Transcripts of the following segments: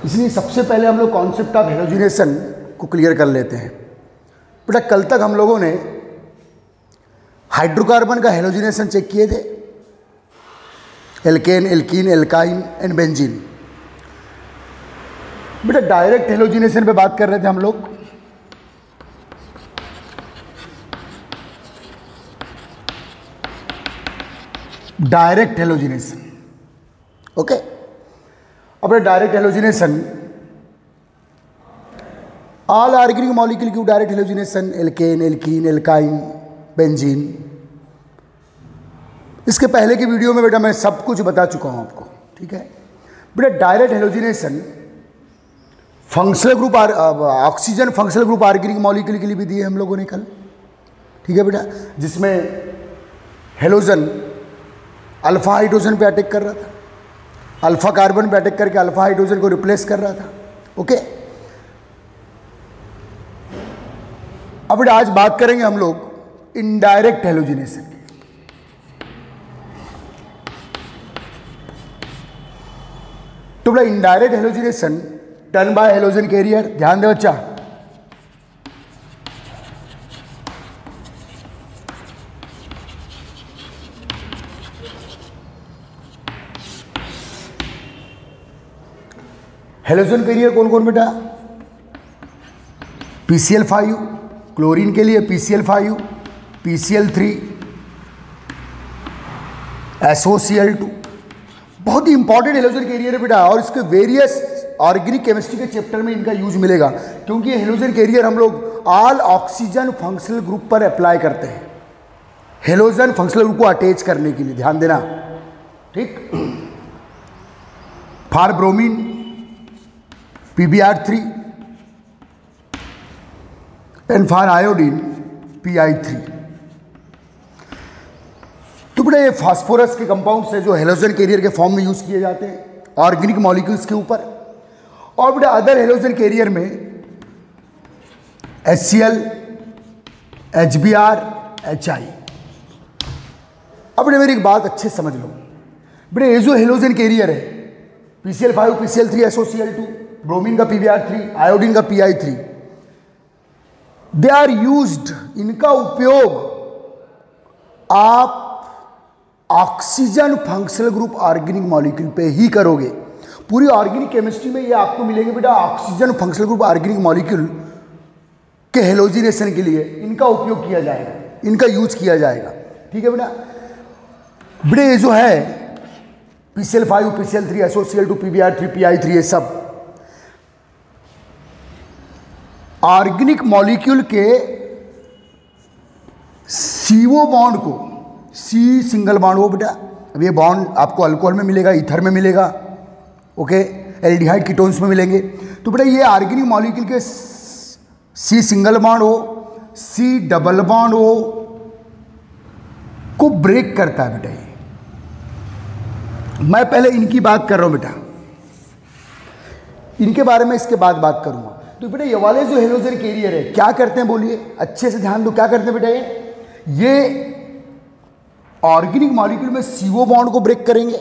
इसलिए सबसे पहले हम लोग कॉन्सेप्ट ऑफ हेलोजिनेशन को क्लियर कर लेते हैं। बेटा कल तक हम लोगों ने हाइड्रोकार्बन का हेलोजिनेशन चेक किए थे, alkane, alkene, alkyne and benzene. बेटा डायरेक्ट हेलोजिनेशन पे बात कर रहे थे हम लोग। Direct halogenation, okay. अब direct halogenation, all organic molecule की direct halogenation, alkane, alkene, alkyne, benzene. इसके पहले की वीडियो में बेटा मैं सब कुछ बता चुका हूं आपको, ठीक है। बेटा direct halogenation functional group oxygen functional group organic molecule के लिए भी दिए हम लोगों ने कल, ठीक है बेटा, जिसमें हेलोजन अल्फा हाइड्रोजन पे अटैक कर रहा था, अल्फा कार्बन पे अटैक करके अल्फा हाइड्रोजन को रिप्लेस कर रहा था, ओके। अब बेटा आज बात करेंगे हम लोग इनडायरेक्ट हेलोजिनेशन की। तो बेटा indirect halogenation done by halogen carrier, ध्यान दे बच्चा। हेलोजन कैरियर कौन कौन बेटा? PCl5, क्लोरीन के लिए PCl5, PCl3, SOCl2, बहुत ही इंपॉर्टेंट हेलोजन कैरियर है बेटा। और इसके वेरियस ऑर्गेनिक केमिस्ट्री के चैप्टर में इनका यूज मिलेगा, क्योंकि ये हेलोजन कैरियर हम लोग ऑल ऑक्सीजन फंक्शनल ग्रुप पर अप्लाई करते हैं, हेलोजन फंक्शनल ग्रुप को अटैच करने के लिए, ध्यान देना, ठीक। For bromine PbR3 and for iodine Pi3। तो बेटा ये फास्फोरस के कंपाउंड्स है जो हेलोजन कैरियर के फॉर्म में यूज किए जाते हैं ऑर्गेनिक मॉलिक्यूल्स के ऊपर। और बेटा अदर हेलोजन कैरियर में HCl, HBr, HI। अब बेटा मेरी एक बात अच्छे से समझ लो, बेटा ये जो हेलोजन कैरियर है PCl5, PCl3, SOCl2, ब्रोमीन का PbR3, आयोडीन का Pi3, दे आर यूज्ड, इनका उपयोग आप oxygen functional group organic molecule पे ही करोगे। पूरी ऑर्गेनिक केमिस्ट्री में ये आपको मिलेंगे बेटा, oxygen functional group organic molecule के हेलोजिनेशन के लिए इनका उपयोग किया जाएगा, इनका यूज किया जाएगा, ठीक है बेटा। बेटा ये जो है PCl5, PCl3, SOCl2, PbR3, Pi3, ये सब ऑर्गेनिक मॉलिक्यूल के CO बॉन्ड को, C सिंगल बॉन्ड हो बेटा, अब ये बॉन्ड आपको अल्कोहल में मिलेगा, ईथर में मिलेगा, ओके, एल्डिहाइड कीटोन्स में मिलेंगे। तो बेटा ये ऑर्गेनिक मॉलिक्यूल के C सिंगल बॉन्ड हो, C डबल बॉन्ड हो को ब्रेक करता है बेटा। ये मैं पहले इनकी बात कर रहा हूं बेटा, इनके बारे में इसके बाद बात करूंगा। तो बेटा ये वाले जो हेलोजन कैरियर है क्या करते हैं बोलिए, अच्छे से ध्यान दो, क्या करते हैं बेटा? ये ऑर्गेनिक मॉलिक्यूल में CO बॉन्ड को ब्रेक करेंगे,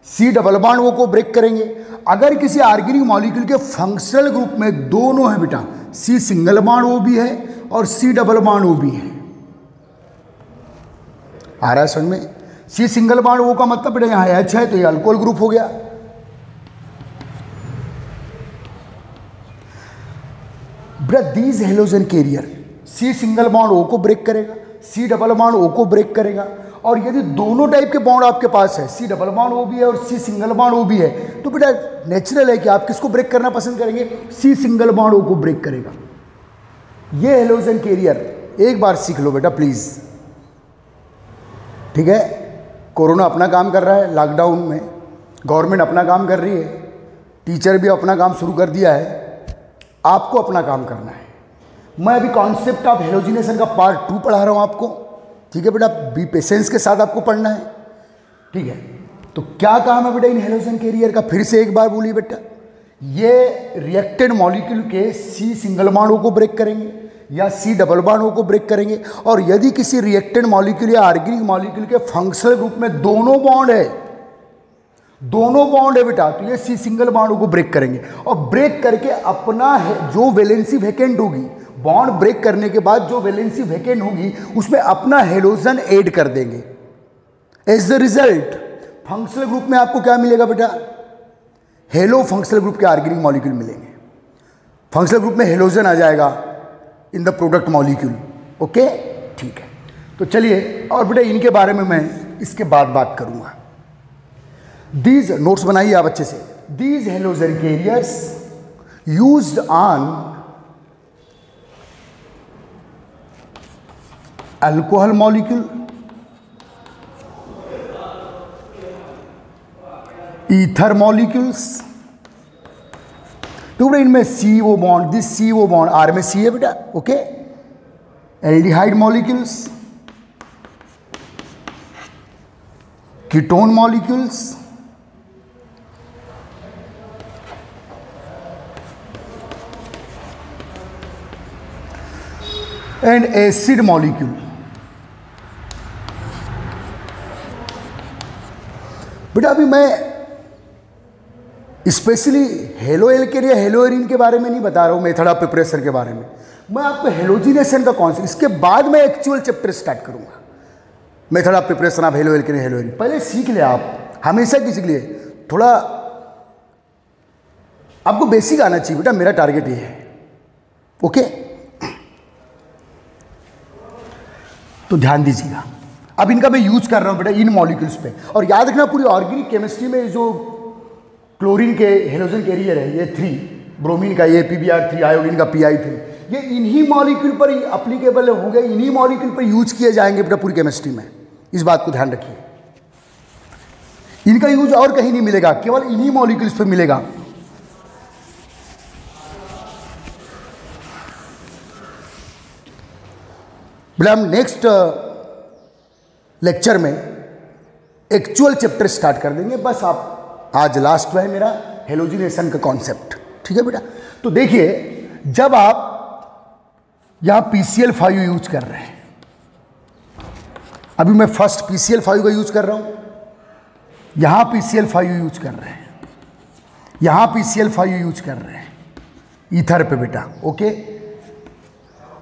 C डबल बॉन्ड को ब्रेक करेंगे। अगर किसी ऑर्गेनिक मॉलिक्यूल के फंक्शनल ग्रुप में दोनों है बेटा, C सिंगल बॉन्ड O भी है और C डबल बॉन्ड O भी है, आ रहा है समझ में? C सिंगल बॉन्ड O का मतलब बेटा यहां H है तो ये अल्कोहल ग्रुप हो गया। बेटा these halogen carrier C single bond O को ब्रेक करेगा, C डबल बॉन्ड O को ब्रेक करेगा। और यदि दोनों टाइप के बॉन्ड आपके पास है, C डबल बॉन्ड O भी है और C सिंगल बॉन्ड O भी है, तो बेटा नेचुरल है कि आप किसको ब्रेक करना पसंद करेंगे? C सिंगल बॉन्ड O को ब्रेक करेगा। ये हेलोजन कैरियर एक बार सीख लो बेटा प्लीज, ठीक है। कोरोना अपना काम कर रहा है, लॉकडाउन में गवर्नमेंट अपना काम कर रही है, टीचर भी अपना काम शुरू कर दिया है, आपको अपना काम करना है। मैं अभी कॉन्सेप्ट ऑफ हेलोजिनेशन का पार्ट 2 पढ़ा रहा हूं आपको, ठीक है बेटा, बी पेशेंस के साथ आपको पढ़ना है, ठीक है। तो क्या काम है बेटा इन हेलोजन कैरियर का, फिर से एक बार बोलिए बेटा। ये रिएक्टेड मॉलिक्यूल के C सिंगल बॉन्ड को ब्रेक करेंगे या C डबल बॉन्ड को ब्रेक करेंगे। और यदि किसी रिएक्टेड मॉलिक्यूल या ऑर्गेनिक मॉलिक्यूल के फंक्शनल ग्रुप में दोनों बॉन्ड है दोनों बॉन्ड है बेटा, तो ये सी सिंगल बॉन्ड को ब्रेक करेंगे और ब्रेक करके अपना जो वैलेंसी वैकेंट होगी, बॉन्ड ब्रेक करने के बाद जो वैलेंसी वैकेंट होगी उसमें अपना हेलोजन ऐड कर देंगे। As the result functional group में आपको क्या मिलेगा बेटा? हेलो फंक्शनल ग्रुप के ऑर्गेनिक मॉलिक्यूल मिलेंगे। फंक्शनल ग्रुप में हेलोजन आ जाएगा in the product molecule. Okay, ठीक है। तो चलिए, और बेटा इनके बारे में मैं इसके बाद बात करूंगा। दीज नोट्स बनाइए आप अच्छे से। These halogen carriers used on alcohol molecule, ether molecules. तो बेटा इनमें CO bond, this CO bond are में C है बेटा। Okay, aldehyde molecules, ketone molecules, and acid molecule. बेटा अभी मैं स्पेशली हेलो एल्केन या हेलो एरीन के बारे में नहीं बता रहा हूँ, मेथड ऑफ प्रिपरेशन के बारे में। मैं आपको हेलोजिनेशन का कॉन्सेप्ट, इसके बाद मैं एक्चुअल चैप्टर स्टार्ट करूंगा। Method of preparation of halo alkane hello arene पहले सीख ले आप, हमेशा की सीख लिए। थोड़ा आपको बेसिक आना चाहिए बेटा, मेरा टारगेट ये है। ओके, तो ध्यान दीजिएगा। अब इनका मैं यूज कर रहा हूं बेटा इन मॉलिक्यूल्स पे, और याद रखना पूरी ऑर्गेनिक केमिस्ट्री में जो क्लोरीन के हेलोजन कैरियर है, ये 3, ब्रोमीन का ये PBr3, आयोडीन का PI3, ये इन्हीं मॉलिक्यूल पर अप्लीकेबल होंगे, इन्हीं मॉलिक्यूल पर यूज किए जाएंगे बेटा पूरी केमिस्ट्री में। इस बात को ध्यान रखिए, इनका यूज और कहीं नहीं मिलेगा, केवल इन्हीं मॉलिक्यूल्स पर मिलेगा। बेटा हम नेक्स्ट लेक्चर में एक्चुअल चैप्टर स्टार्ट कर देंगे। बस आप आज लास्ट है मेरा हेलोजिनेशन का कॉन्सेप्ट, ठीक है बेटा। तो देखिए, जब आप यहां PCl5 यूज कर रहे हैं, अभी मैं फर्स्ट PCl5 का यूज कर रहा हूं, यहां PCl5 यूज कर रहे हैं, यहां PCl5 यूज कर रहे हैं ईथर पे बेटा। ओके,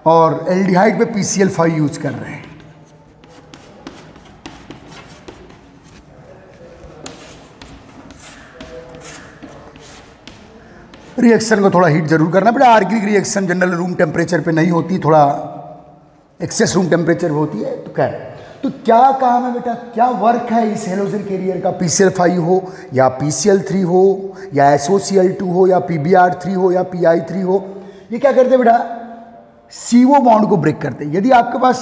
और एल्डिहाइड पे PCl5 यूज कर रहे हैं। रिएक्शन को थोड़ा हीट जरूर करना बेटा। Organic reaction general room temperature पे नहीं होती, थोड़ा एक्सेस रूम टेम्परेचर होती है। तो क्या है, तो क्या काम है बेटा, क्या वर्क है इस हेलोजन कैरियर का? PCl5 हो या PCl3 हो या SOCl2 हो या PBr3 हो या PI3 हो, ये क्या करते हैं बेटा? CO बॉन्ड को ब्रेक करते हैं। यदि आपके पास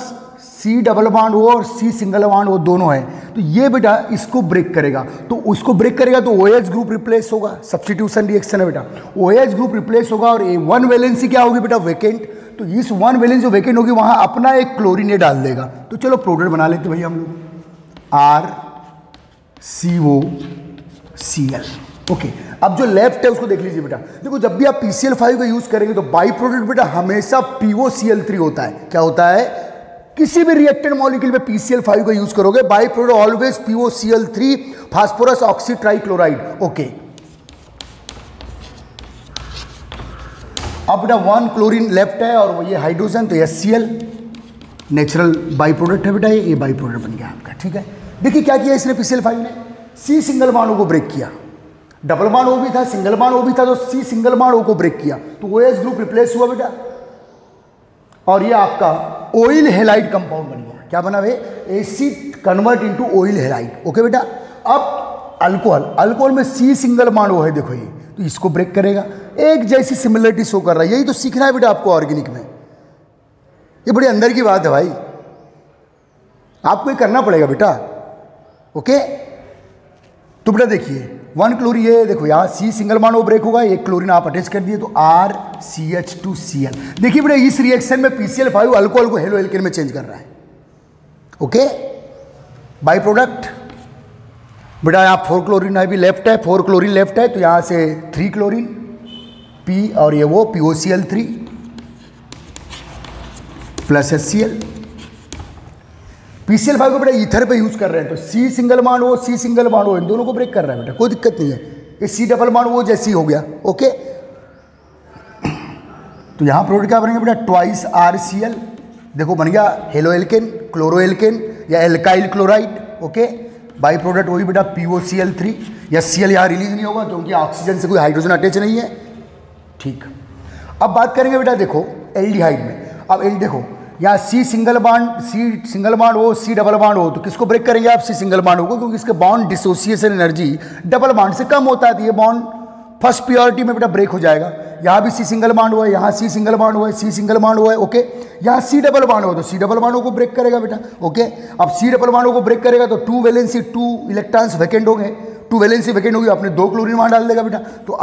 C डबल बॉन्ड हो और C सिंगल बॉन्ड हो, दोनों है, तो ये बेटा इसको ब्रेक करेगा। तो उसको ब्रेक करेगा तो OH ग्रुप रिप्लेस होगा, सब्स्टिट्यूशन रिएक्शन है बेटा। OH ग्रुप रिप्लेस होगा और वन वैलेंसी क्या होगी बेटा? वैकेंट। तो इस वन वैलेंसी जो वैकेंट होगी वहां अपना एक क्लोरीन ये डाल देगा। तो चलो प्रोडक्ट बना लेते भैया हम लोग, RCOCl। ओके, अब जो लेफ्ट है उसको देख लीजिए बेटा। देखो, जब भी आप PCl5 का यूज करेंगे तो बाई प्रोडक्ट बेटा हमेशा POCl3 होता है। क्या होता है? किसी भी रिएक्टेंट मॉलिक्यूल में PCl5 का यूज करोगे, by product always POCl3, phosphorus oxy trichloride. Okay, अब बेटा 1 क्लोरीन लेफ्ट है और ये हाइड्रोजन, तो HCl नेचुरल बाई प्रोडक्ट है बेटा, ये बाई प्रोडक्ट बन गया आपका। ठीक है, देखिए क्या किया इसने PCl5 ने, C सिंगल बॉन्ड को ब्रेक किया। डबल बॉन्ड O भी था, सिंगल बॉन्ड O भी था, तो C सिंगल बॉन्ड O को ब्रेक किया, तो OH ग्रुप रिप्लेस हुआ बेटा, और ये आपका ऑयल हेलाइड कंपाउंड बन गया। क्या बना भाई? Acid convert into oil halide. Okay बेटा, अब अल्कोहल में C सिंगल बॉन्ड O है, देखो ये, तो इसको ब्रेक करेगा। एक जैसी सिमिलरिटी शो कर रहा है, यही तो सीखना है बेटा आपको ऑर्गेनिक में। ये बड़ी अंदर की बात है भाई, आपको ये करना पड़ेगा बेटा। ओके, तो बेटा देखिए 1 क्लोरीन, ये देखो यहाँ C single bond O break होगा, एक क्लोरीन आप अटैच कर दिए तो RCH2Cl। देखिए बेटा इस रिएक्शन में PCl5 अल्कोहल को हेलो एल्केन में चेंज कर रहा है। ओके, बाई प्रोडक्ट बेटा यहाँ 4 क्लोरीन अभी लेफ्ट है, 4 क्लोरीन लेफ्ट है, तो यहाँ से 3 क्लोरीन P और ये वो POCl3 प्लस HCl। PCl5 को बेटा ईथर पे यूज कर रहे हैं, तो C single bond O C single bond O इन दोनों को ब्रेक कर रहा है बेटा, कोई दिक्कत नहीं है, ये C डबल बॉन्ड O जैसी हो गया। ओके, तो यहाँ प्रोडक्ट क्या बनेगा बेटा, ट्वाइस RCl, देखो बन गया हेलो एल्केन, क्लोरो एल्केन या alkyl chloride. Okay, by product वही बेटा POCl3, या Cl यहाँ रिलीज नहीं होगा क्योंकि ऑक्सीजन से कोई हाइड्रोजन अटैच नहीं है। ठीक, अब बात करेंगे बेटा देखो एल्डिहाइड में। अब देखो यहाँ C single bond O C double bond O, तो किसको ब्रेक करेंगे आप, C सिंगल बॉन्ड O को, क्योंकि इसके bond dissociation energy double bond से कम होता है, तो ये बॉन्ड फर्स्ट प्योरिटी में बेटा ब्रेक हो जाएगा। यहाँ भी C सिंगल बॉन्ड हुआ है, यहाँ C सिंगल बॉन्ड हुआ है, C सिंगल बॉन्ड हुआ है। ओके, यहाँ C डबल बॉन्ड हो तो C डबल बॉन्ड को ब्रेक करेगा बेटा। ओके, अब C डबल बॉन्ड को ब्रेक करेगा तो 2 वैलेंसी 2 इलेक्ट्रॉन्स वैकेंट हो गए, 2 वैलेंसी वैकेंट होगी, आपने 2 क्लोरीन वहाँ डाल देगा बेटा, तो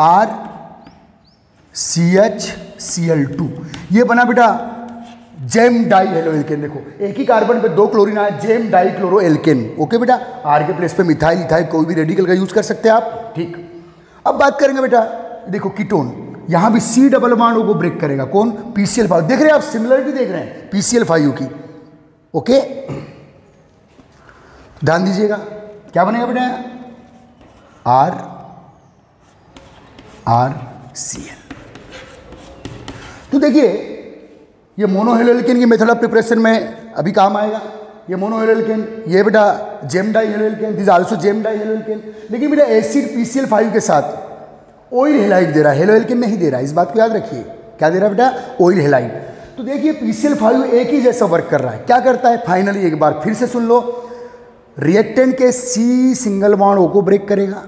RCHCl2 ये बना बेटा जेम डाई हेलो एल्केन। देखो एक ही कार्बन पे 2 क्लोरीन आया, gem di chloro alkane. Okay बेटा, R के प्लेस पे मिथाइल इथाइल कोई भी रेडिकल का यूज कर सकते हैं आप। ठीक, अब बात करेंगे बेटा देखो कीटोन, यहां भी C डबल बॉन्ड को ब्रेक करेगा, कौन, PCl5। देख रहे हैं आप, सिमिलरिटी देख रहे हैं PCl5 की। ओके, ध्यान दीजिएगा क्या बनेगा बेटा, RCl। तो देखिए ये मोनो हेलो एल्केन की मेथड ऑफ प्रिपरेशन में अभी काम आएगा। ये मोनो हेलो एल्केन, ये बेटा gem di halo alkane, this also gem di halo alkane. लेकिन बेटा एसिड PCl5 के साथ ऑयल हेलाइड दे रहा है, हेलो एल्केन नहीं दे रहा है, इस बात को याद रखिए। क्या दे रहा है बेटा, ऑयल हेलाइड। तो देखिए PCl5 एक ही जैसा वर्क कर रहा है, क्या करता है, फाइनली एक बार फिर से सुन लो, रिएक्टेंट के C सिंगल बॉन्ड O को ब्रेक करेगा।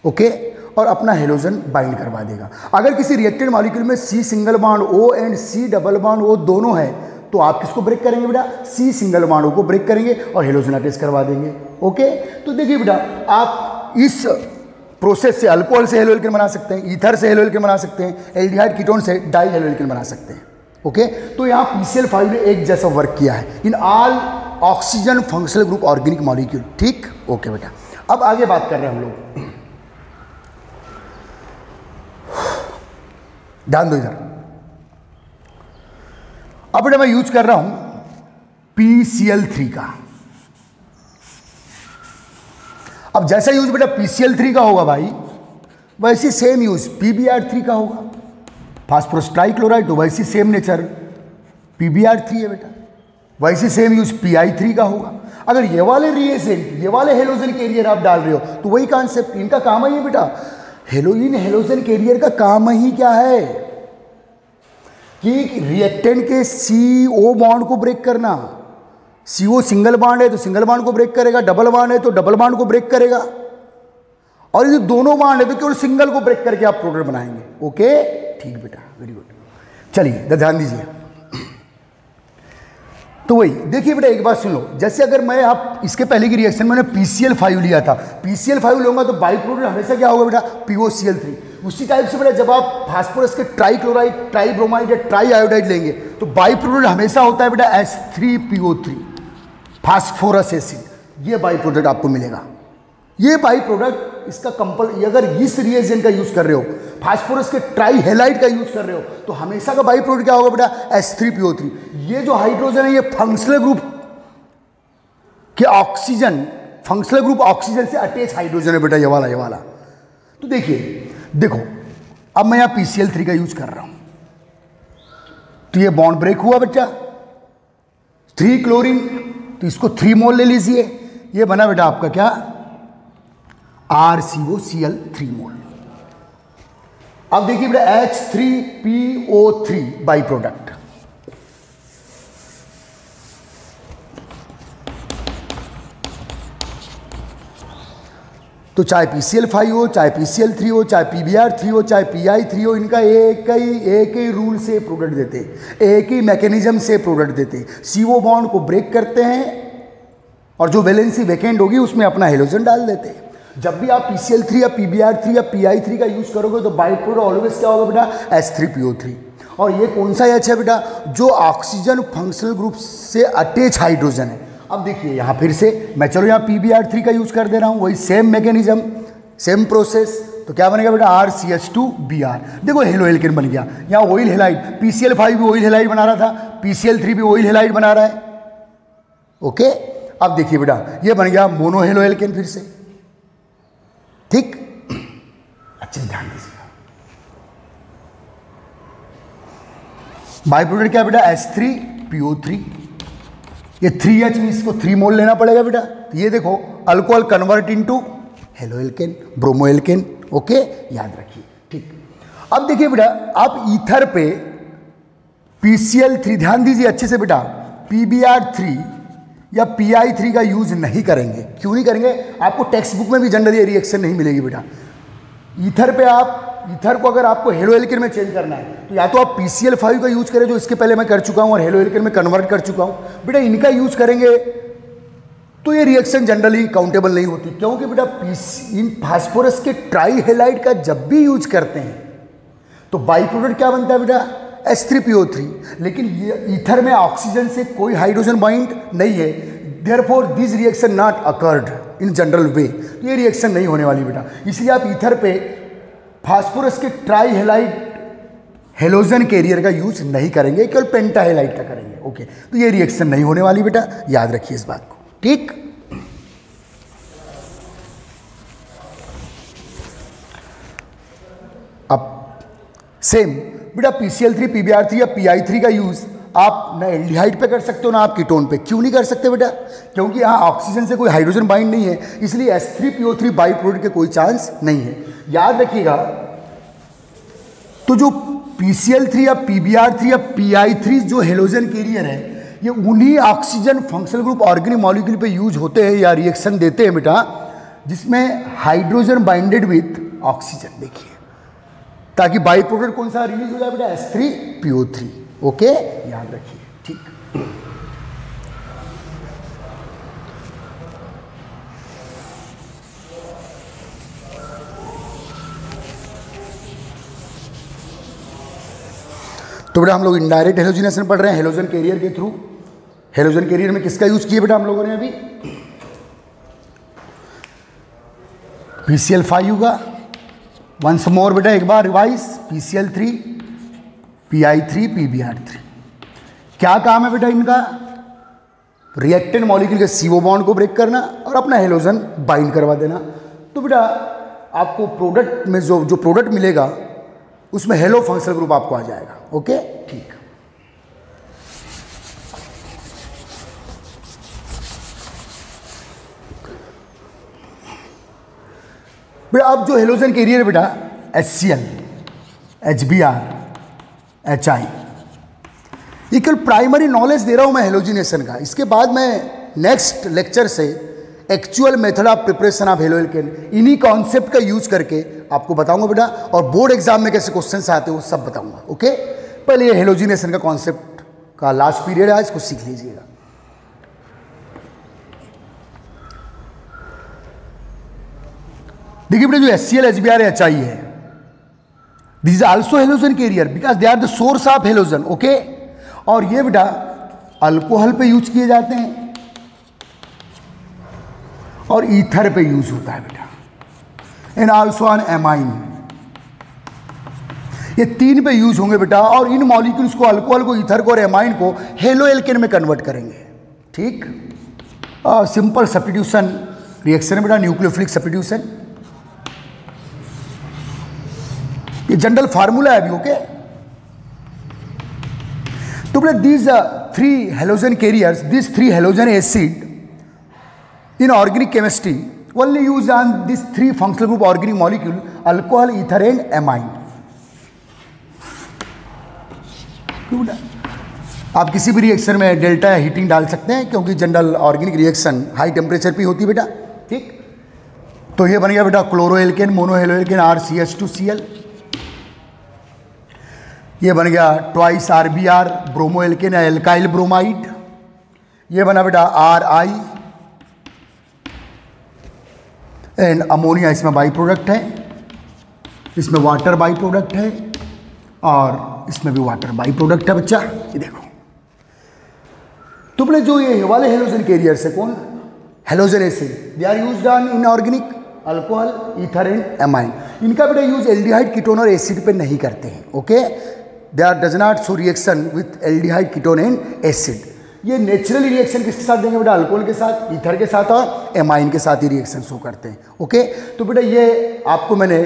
ओके, और अपना हेलोजन बाइंड करवा देगा। अगर किसी रिएक्टेंट मॉलिक्यूल में C single bond O and C double bond O दोनों है, तो आप किसको ब्रेक करेंगे बेटा, C सिंगल बॉन्ड O को ब्रेक करेंगे और हेलोजन अटैच करवा देंगे। ओके, तो देखिए बेटा आप इस प्रोसेस से अल्कोहल से हेलो एल्केन बना सकते हैं, ईथर से हेलो एल्केन बना सकते हैं, एल्डिहाइड कीटोन से डाई हेलो एल्केन बना सकते हैं। ओके, तो यहाँ PCl5 ने एक जैसा वर्क किया है in all oxygen functional group organic molecule. ठीक, ओके बेटा, अब आगे बात कर रहे हैं हम लोग, ध्यान दो इधर। अब बेटा मैं यूज कर रहा हूं PCl3 का। अब जैसा यूज बेटा PCl3 का होगा भाई, वैसे सेम यूज PbR3 का होगा, फास्फोरस ट्राइक्लोराइड, तो वैसी सेम नेचर PbR3 है बेटा, वैसे सेम यूज PI3 का होगा। अगर ये वाले रिएजेंट, ये वाले हेलोजन कैरियर आप डाल रहे हो, तो वही कॉन्सेप्ट, इनका काम ही है बेटा, हेलोइन हेलोजन कैरियर का काम ही क्या है कि रिएक्टेंट के CO बॉन्ड को ब्रेक करना। CO सिंगल बॉन्ड है तो सिंगल बॉन्ड को ब्रेक करेगा, डबल बॉन्ड है तो डबल बॉन्ड को ब्रेक करेगा, और ये दोनों बॉन्ड है तो केवल सिंगल को ब्रेक करके आप प्रोडक्ट बनाएंगे। ओके, ठीक बेटा, वेरी गुड। चलिए ध्यान दीजिए, तो वही देखिए बेटा एक बात सुन लो, जैसे अगर मैं आप इसके पहले की रिएक्शन में PCl5 लिया था, PCl5 लूंगा तो बाई प्रोडक्ट हमेशा क्या होगा बेटा, POCl3। उसी टाइप से बेटा जब आप फास्फोरस के ट्राइक्लोराइड, ट्राइब्रोमाइड या ट्राई आयोडाइड लेंगे तो बाई प्रोडक्ट हमेशा होता है बेटा H3PO3, फास्फोरस एसिड। ये बाई प्रोडक्ट आपको मिलेगा, ये बाई प्रोडक्ट इसका अगर इस रिएजेंट का यूज कर रहे हो, फास्फोरस के ट्राई हेलाइड का यूज कर रहे हो, तो हमेशा का बाई प्रोडक्ट क्या होगा बेटा, H3PO3। ये जो हाइड्रोजन है ये फंक्शनल ग्रुप के ऑक्सीजन, फंक्शनल ग्रुप ऑक्सीजन से अटैच हाइड्रोजन है बेटा, ये वाला। तो देखिए देखो अब मैं यहाँ PCl3 का यूज कर रहा हूं, तो ये बॉन्ड ब्रेक हुआ बच्चा, 3 क्लोरीन, तो इसको 3 मोल ले लीजिए, ये बना बेटा आपका क्या, RCOCl3 मोल। अब देखिए बेटा H3PO3 बाई प्रोडक्ट, तो चाहे PCl5 हो, चाहे PCl3 हो, चाहे PbR3 हो, चाहे PI3 हो, इनका एक ही रूल से प्रोडक्ट देते, एक ही मैकेनिज्म से प्रोडक्ट देते। CO बॉन्ड को ब्रेक करते हैं और जो वैलेंसी वैकेंट होगी उसमें अपना हेलोजन डाल देते हैं। जब भी आप PCl3 या PbR3 या PI3 का यूज करोगे तो बाई प्रोडक्ट ऑलवेज क्या होगा बेटा, H3PO3। और ये कौन सा H है बेटा, जो ऑक्सीजन फंक्शनल ग्रुप से अटैच हाइड्रोजन है। अब देखिए यहाँ फिर से मैं चलो यहाँ PbR3 का यूज कर दे रहा हूँ, वही सेम मैकेनिज्म, सेम प्रोसेस, तो क्या बनेगा बेटा, RCH2Br। देखो हेलो एल्केन बन गया, यहाँ ऑयल हेलाइड, PCl5 भी ऑयल हेलाइड बना रहा था, PCl3 भी ऑयल हेलाइड बना रहा है। ओके, अब देखिए बेटा ये बन गया मोनो हेलो एल्केन फिर से, ठीक। अच्छे से ध्यान दीजिएगा। बाई प्रोडक्ट क्या बेटा, H3PO3, ये 3H में इसको 3 मोल लेना पड़ेगा बेटा। तो ये देखो alcohol convert into halo alkane, bromo alkane, okay, याद रखिए, ठीक। अब देखिए बेटा आप ईथर पे PCl3, ध्यान दीजिए अच्छे से बेटा, PBr3 या PI3 का यूज नहीं करेंगे। क्यों नहीं करेंगे, आपको टेक्स्ट बुक में भी जनरली ये रिएक्शन नहीं मिलेगी बेटा। ईथर पे आप ईथर को अगर आपको हेलो एल्केन में चेंज करना है तो या तो आप PCl5 का यूज करें, जो इसके पहले मैं कर चुका हूं और हेलो एल्केन में कन्वर्ट कर चुका हूं बेटा। इनका यूज करेंगे तो ये रिएक्शन जनरली काउंटेबल नहीं होती, क्योंकि बेटा इन फास्फोरस के ट्राई हेलाइड का जब भी यूज करते हैं तो बाई प्रोडक्ट क्या बनता है बेटा, H3PO3। लेकिन ये ईथर में ऑक्सीजन से कोई हाइड्रोजन बाइंड नहीं है, therefore this reaction not occurred in general वे, तो ये रिएक्शन नहीं होने वाली बेटा। इसलिए आप ईथर पे फास्फोरस के ट्राई हेलाइड हेलोजन कैरियर का यूज नहीं करेंगे, केवल पेंटा हेलाइड का करेंगे, ओके। तो ये रिएक्शन नहीं होने वाली बेटा, याद रखिए इस बात को, ठीक। अब सेम बेटा PCl3, PBr3 या PI3 का यूज आप ना एल्डिहाइड पे कर सकते हो ना आप कीटोन पे। क्यों नहीं कर सकते बेटा, क्योंकि यहाँ ऑक्सीजन से कोई हाइड्रोजन बाइंड नहीं है, इसलिए H3PO3 बाई प्रोडक्ट के कोई चांस नहीं है, याद रखिएगा। तो जो PCl3 या PBr3 या PI3 जो हेलोजन कैरियर है, ये उन्हीं oxygen functional group organic molecule पे यूज होते हैं या रिएक्शन देते हैं बेटा जिसमें हाइड्रोजन बाइंडेड विथ ऑक्सीजन, देखिए, ताकि बाई प्रोडक्ट कौन सा रिलीज हो जाए बेटा, H3PO3, ओके, याद रखिए, ठीक। तो बेटा हम लोग इनडायरेक्ट हेलोजिनेशन पढ़ रहे हैं हेलोजन कैरियर के थ्रू। हेलोजन कैरियर में किसका यूज किया बेटा हम लोगों ने अभी, PCl5 का। वंस मोर बेटा एक बार रिवाइज, PCl3, PI3, PBr3, क्या काम है बेटा इनका, रिएक्टेंट मॉलिक्यूल के CO बॉन्ड को ब्रेक करना और अपना हेलोजन बाइंड करवा देना। तो बेटा आपको प्रोडक्ट में जो प्रोडक्ट मिलेगा उसमें हेलो फंक्शनल ग्रुप आपको आ जाएगा, ओके, ठीक। बेटा अब जो हेलोजन कैरियर बेटा HCl, HBr, HI, ये केवल प्राइमरी नॉलेज दे रहा हूं मैं हेलोजिनेशन का। इसके बाद मैं नेक्स्ट लेक्चर से actual method of preparation of halo alkane, इन्हीं कॉन्सेप्ट का यूज करके आपको बताऊंगा बेटा, और बोर्ड एग्जाम में कैसे क्वेश्चंस आते हैं वो सब बताऊंगा, ओके। पहले ये हेलोजिनेशन का कॉन्सेप्ट का लास्ट पीरियड है, इसको सीख लीजिएगा। देखिए बेटा जो HCl, HBr, HI है, this is also halogen carrier because they are the source of halogen, okay. और ये बेटा अल्कोहल पे यूज किए जाते हैं और ईथर पे यूज होता है बेटा, एंड आल्सो ऑन एमाइन, ये 3 पे यूज होंगे बेटा। और इन मॉलिक्यूल्स को, अल्कोहल को, ईथर को और एमाइन को हेलो एल्केन में कन्वर्ट करेंगे, ठीक। सिंपल सब्स्टिट्यूशन रिएक्शन है बेटा, न्यूक्लियोफिलिक सब्स्टिट्यूशन, ये जनरल फार्मूला है अभी, ओके। तो बेटा these 3 halogen carriers, this 3 halogen acid in organic chemistry only use on this 3 functional group organic molecule, alcohol, ether and amine. आप किसी भी रिएक्शन में डेल्टा या हीटिंग डाल सकते हैं, क्योंकि general organic reaction high temperature पे होती है बेटा, ठीक। तो ये बन गया बेटा chloro alkane, mono halo alkane, RCH2Cl। ये बन गया ट्वाइस RBr, ब्रोमो एल्केन या एल्काइल ब्रोमाइड। ये बना बेटा RI एंड अमोनिया, इसमें बाई प्रोडक्ट है, इसमें वाटर बाई प्रोडक्ट है और इसमें भी वाटर बाई प्रोडक्ट है बच्चा, ये देखो। तुमने जो ये वाले हेलोजन कैरियर्स है, कौन, halogen acid, they are used on inorganic alcohol, ether and amine. इनका बेटा यूज एल्डिहाइड, कीटोन और एसिड पे नहीं करते हैं, okay. They are does not show reaction with aldehyde, ketone and acid. ये नेचुरली रिएक्शन किसके साथ देंगे बेटा? अल्कोहल के साथ, ईथर के साथ और एमाइन के साथ ही रिएक्शन शो करते हैं। ओके, तो बेटा ये आपको मैंने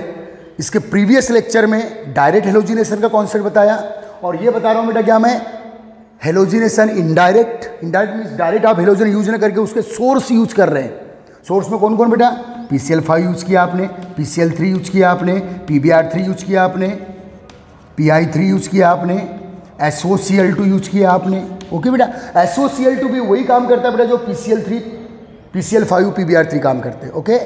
इसके प्रीवियस लेक्चर में डायरेक्ट हेलोजिनेशन का कॉन्सेप्ट बताया, और ये बता रहा हूँ बेटा क्या मैं, halogenation indirect. Indirect means direct आप हेलोजन यूज ना करके उसके सोर्स यूज कर रहे हैं। सोर्स में कौन कौन बेटा? PCl5 यूज किया आपने, PCl3 यूज किया आपने, PbR3 यूज किया आपने, Pi3 यूज किया आपने, SOCl2 यूज किया आपने। ओके बेटा, SOCl2 भी वही काम करता है बेटा जो PCl3, PCl5, PbR3 काम करते हैं। ओके,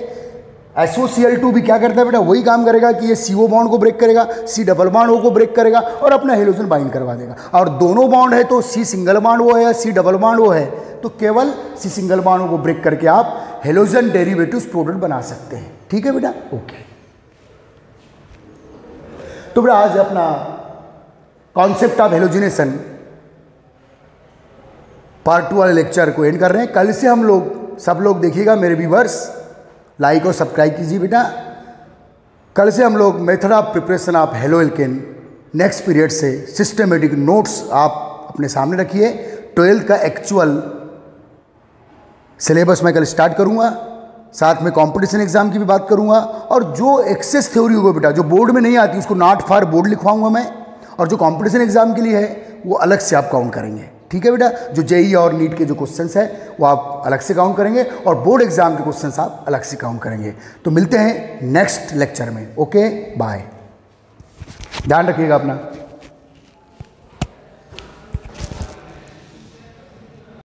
SOCl2 भी क्या करता है बेटा? वही काम करेगा कि ये CO बॉन्ड को ब्रेक करेगा, C डबल बॉन्ड O को ब्रेक करेगा और अपना हेलोजन बाइंड करवा देगा। और दोनों बॉन्ड है तो C सिंगल बॉन्ड O है, C डबल बॉन्ड O है, तो केवल C सिंगल बॉन्ड O को ब्रेक करके आप हेलोजन डेरिवेटिव्स प्रोडक्ट बना सकते हैं। ठीक है बेटा? ओके, तो बेटा आज अपना कॉन्सेप्ट ऑफ हेलोजिनेशन पार्ट 2 वाले लेक्चर को एंड कर रहे हैं। कल से हम लोग सब लोग देखिएगा, मेरे व्यूअर्स लाइक और सब्सक्राइब कीजिए बेटा। कल से हम लोग method of preparation of halo alkane next period से सिस्टमेटिक नोट्स आप अपने सामने रखिए। 12th का एक्चुअल सिलेबस मैं कल स्टार्ट करूंगा, साथ में कंपटीशन एग्जाम की भी बात करूंगा, और जो एक्सेस थ्योरी होगा बेटा जो बोर्ड में नहीं आती उसको नॉट फॉर बोर्ड लिखवाऊंगा मैं, और जो कंपटीशन एग्जाम के लिए है वो अलग से आप काउंट करेंगे। ठीक है बेटा? जो जेई और नीट के जो क्वेश्चंस है वो आप अलग से काउंट करेंगे, और बोर्ड एग्जाम के क्वेश्चंस आप अलग से काउंट करेंगे। तो मिलते हैं नेक्स्ट लेक्चर में। ओके, बाय, ध्यान रखिएगा अपना।